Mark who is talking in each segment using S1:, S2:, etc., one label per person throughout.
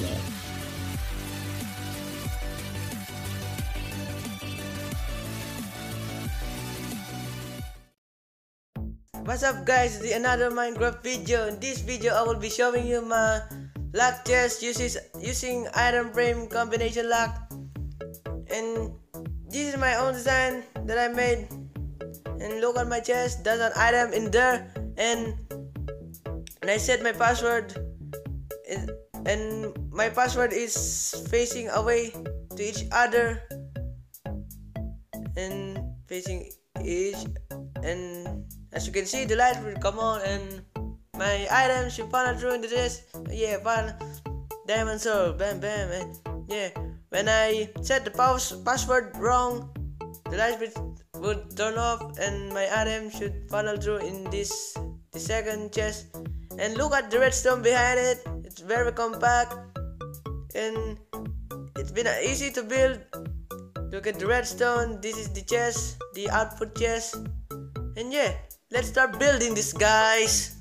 S1: What's up guys, this is another Minecraft video. In this video I will be showing you my lock chest using iron frame combination lock. And this is my own design that I made. And look at my chest, there's an item in there. And I set my password, and my password is facing away to each other and facing each, and as you can see the light will come on and my items should funnel through into this. Yeah, fun diamond sword, bam bam. And yeah, when I set the password wrong, the light would turn off and my item should funnel through in the second chest. And look at the redstone behind it, it's very compact and it's been easy to build. Look at the redstone, this is the chest, the output chest. And yeah, let's start building this, guys.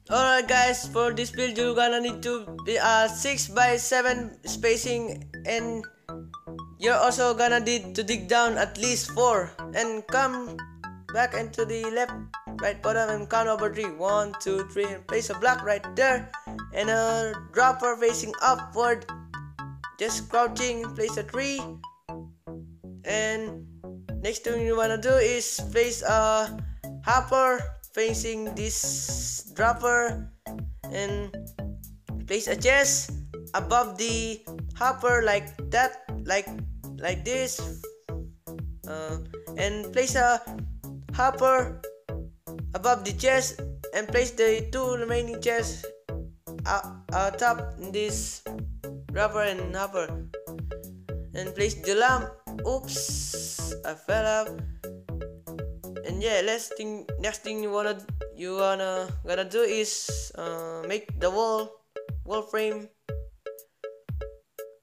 S1: Alright guys, for this build you're gonna need to be 6 by 7 spacing, and you're also gonna need to dig down at least 4 and come back into the left right bottom and count over 3. 1 2 3 and place a block right there and a dropper facing upward, just crouching, place a tree. And next thing you wanna do is place a hopper facing this dropper and place a chest above the hopper like that, like this, and place a hopper above the chest and place the 2 remaining chests top in this dropper and hopper, and place the lamp. Oops, I fell up. And yeah, next thing you gonna do is make the wall frame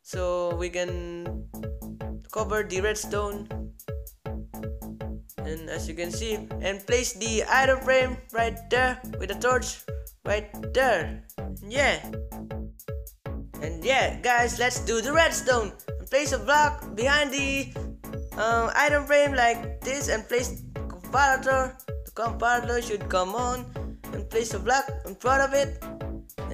S1: so we can cover the redstone. And as you can see, and place the iron frame right there with a torch right there. And yeah guys, let's do the redstone. And place a block behind the iron frame like this and place comparator. The comparator should come on, and place a block in front of it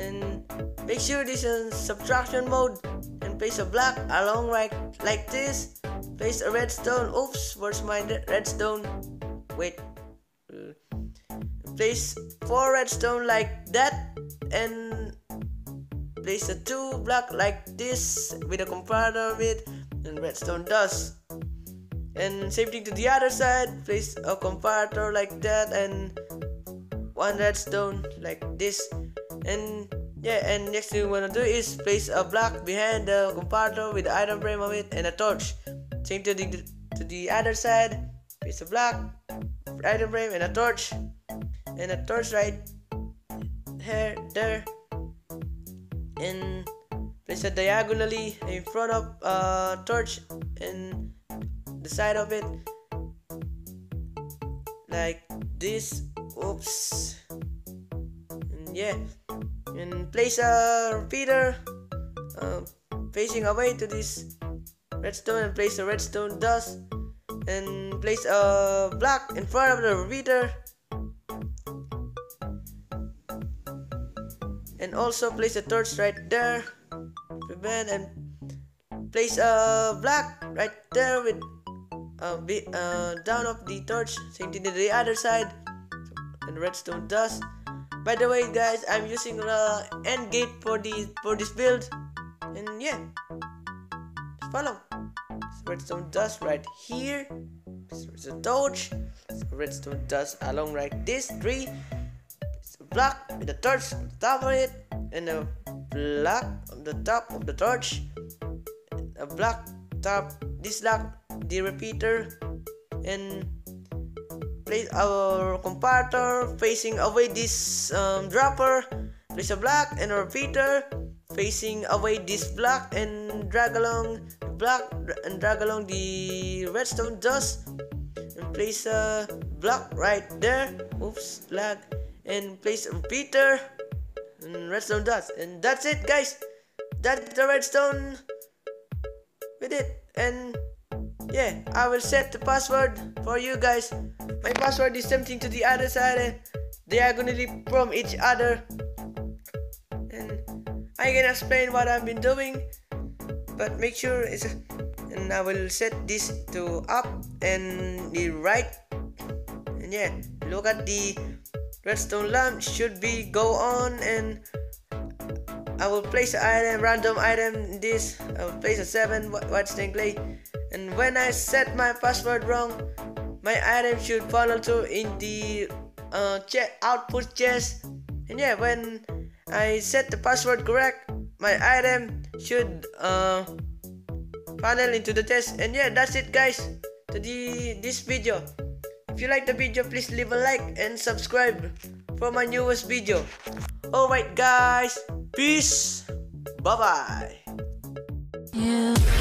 S1: and make sure this is subtraction mode, and place a block along right like this. Place a redstone. Oops, where's my redstone? Wait. Place 4 redstone like that and place a 2 block like this with a comparator of it and redstone dust. And same thing to the other side, place a comparator like that and 1 redstone like this. And yeah, and next thing you wanna do is place a block behind the comparator with the iron frame of it and a torch. Same to the other side, place a block, iron frame and a torch right here, there, and place it diagonally in front of torch and the side of it like this. Oops. And yeah, and place a repeater facing away to this redstone, and place a redstone dust and place a block in front of the repeater, and also place a torch right there, and place a block right there with down of the torch. Same thing to the other side, and redstone dust. By the way guys, I'm using the end gate for this build, and yeah, just follow. Redstone dust right here, there's a torch, redstone dust along like this, 3, block with a torch on the top of it, and a block on the top of the torch, a block top this lock the repeater, and place our comparator facing away this dropper, place a block and a repeater facing away this block, and drag along the block and drag along the redstone dust and place a block right there. Oops, lag. And place a repeater redstone dots. And that's it, guys. That's the redstone with it. And yeah, I will set the password for you guys. My password is something to the other side and diagonally from each other. And I can explain what I've been doing, but make sure it's and I will set this to up and the right. And yeah, look at the redstone lamp should be go on, and I will place an item, random item in this. I will place a 7 white stained clay, and when I set my password wrong, my item should follow through in the output chest. And yeah, when I set the password correct, my item should funnel into the chest. And yeah, that's it, guys, to this video. If you like the video, please leave a like and subscribe for my newest video. Alright, guys, peace, bye bye.
S2: Yeah.